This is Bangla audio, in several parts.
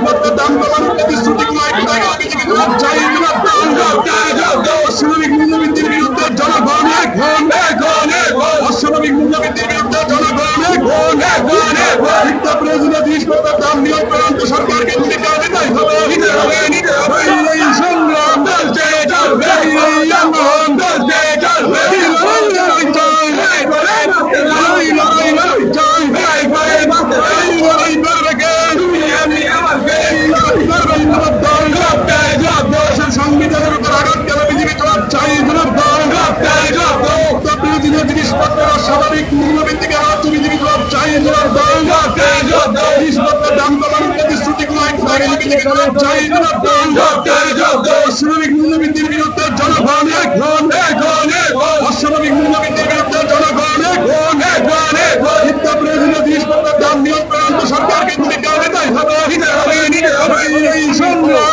জিনিসপত্র দাম কমানোর প্রতিশ্রুতি অস্বাভাবিক মূল্যবৃদ্ধির বিরুদ্ধে জনগণ অস্বাভাবিক মূল্যবৃদ্ধির বিরুদ্ধে জনগণ প্রয়োজনীয় জিনিসপত্রের দাম নিয়ন্ত্রণ সরকারকে দিতে হবে এই সংগ্রাম সংবিধানের উপর আঘাত কেন বিজেপি জবাব চাই জিনিসপত্রের স্বাভাবিক মূল্যবৃদ্ধিকে রাজ্য বিজেপি জবাব চাই জিনিসপত্রের দাম কমানোর প্রতিশ্রুতিগুলো বিজেপি জবাব চাই অস্বাভাবিক মূল্যবৃদ্ধির বিরুদ্ধে জনগণ অস্বাভাবিক মূল্যবৃদ্ধির বিরুদ্ধে জনগণ প্রয়োজনীয় জিনিসপত্রের দাম নিয়ন্ত্রণ সরকারকে দিতে হবে এই সংগ্রাম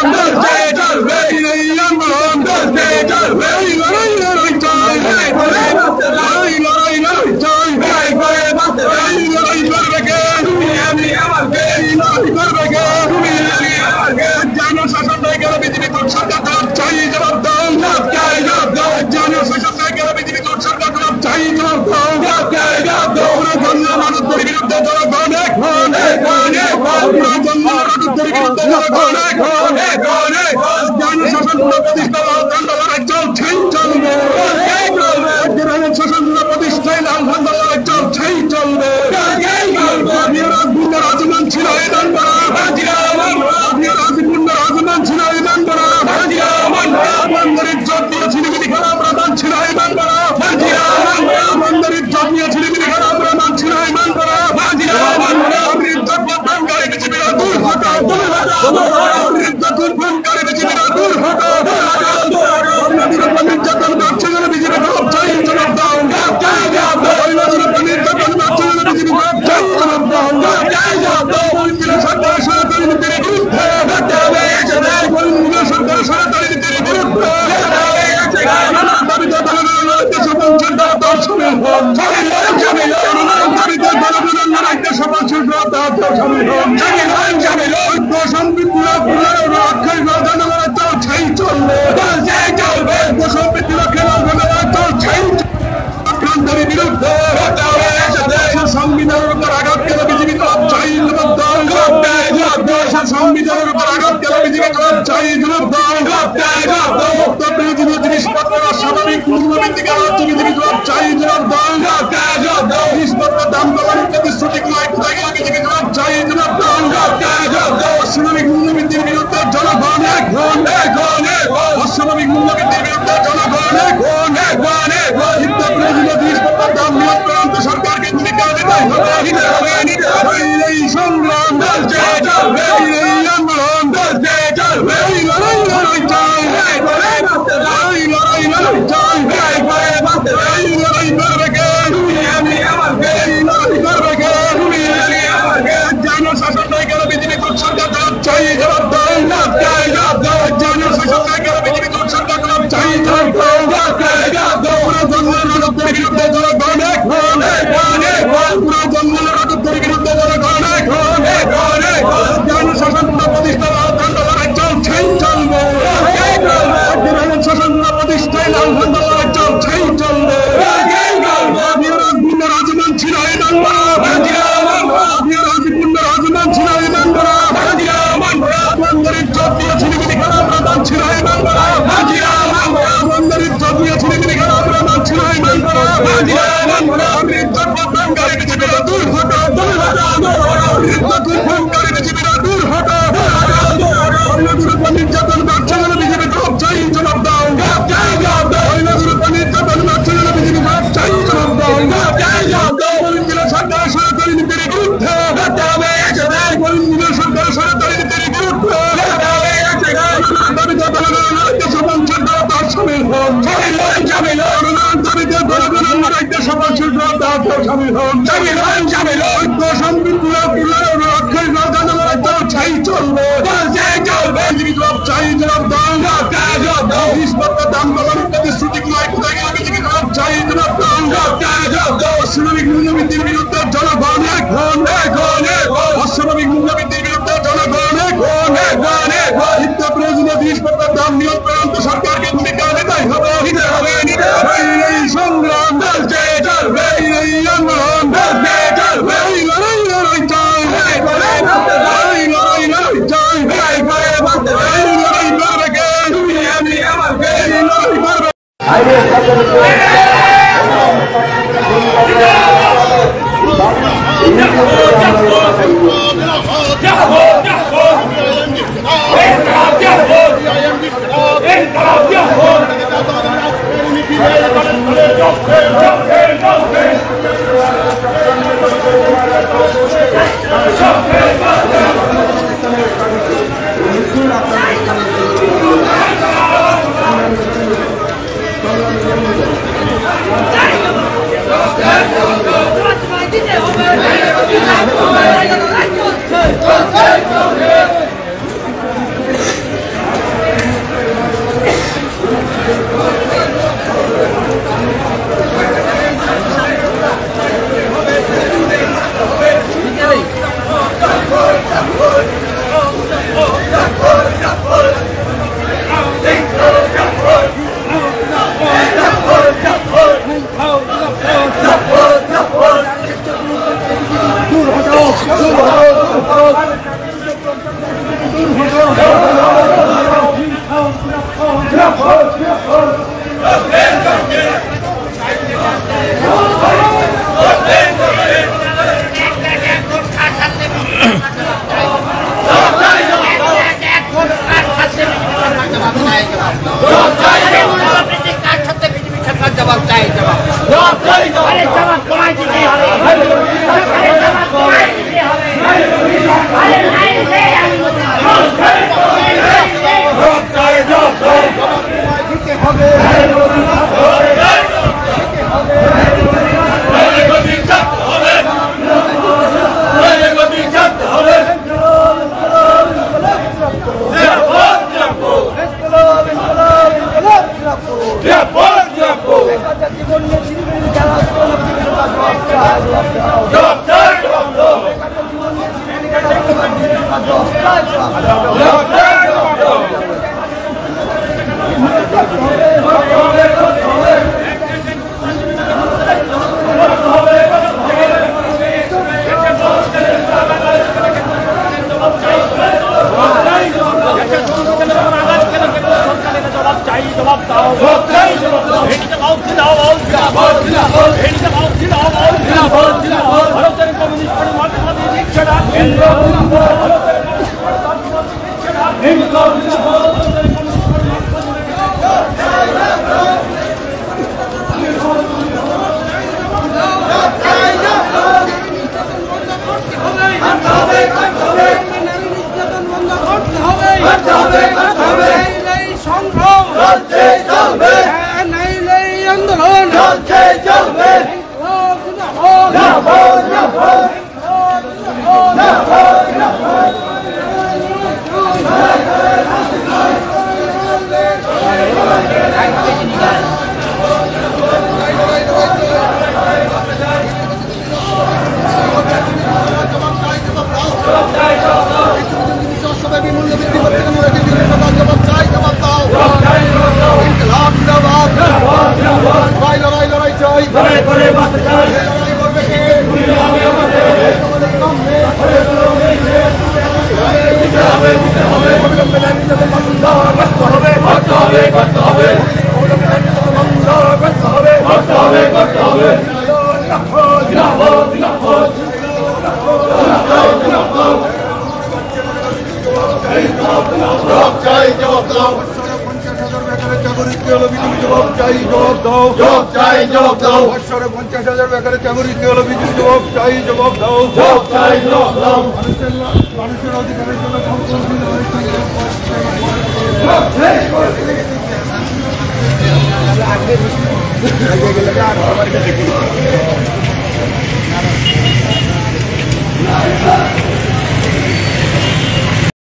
সংবিধানের উপর আঘাত কেন বিজেপি জবাব চাই সংবিধানের উপর আঘাত কেন বিজেপি জবাব চাই প্রয়োজনীয় জিনিসপত্রের স্বাভাবিক মূল্যবৃদ্ধিকে রাজ্য বিজেপি জবাব চাই জিনিসপত্রের দাম কমানোর প্রতিশ্রুতিগুলো বিজেপি জবাব চাই অস্বাভাবিক মূল্যবৃদ্ধির বিরুদ্ধে জনগণ অস্বাভাবিক মূল্যবৃদ্ধির বিরুদ্ধে জনগণ প্রয়োজনীয় জিনিসপত্রের দাম নিয়ন্ত্রণ সরকারকে দিতে হবে এই সংগ্রাম অস্বাভাবিক মূল্যবৃদ্ধির বিরুদ্ধে জনগণ অস্বাভাবিক মূল্যবৃদ্ধির বিরুদ্ধে জনগণ जवाब चाहिए जवाब कमाई दीजिए जवाब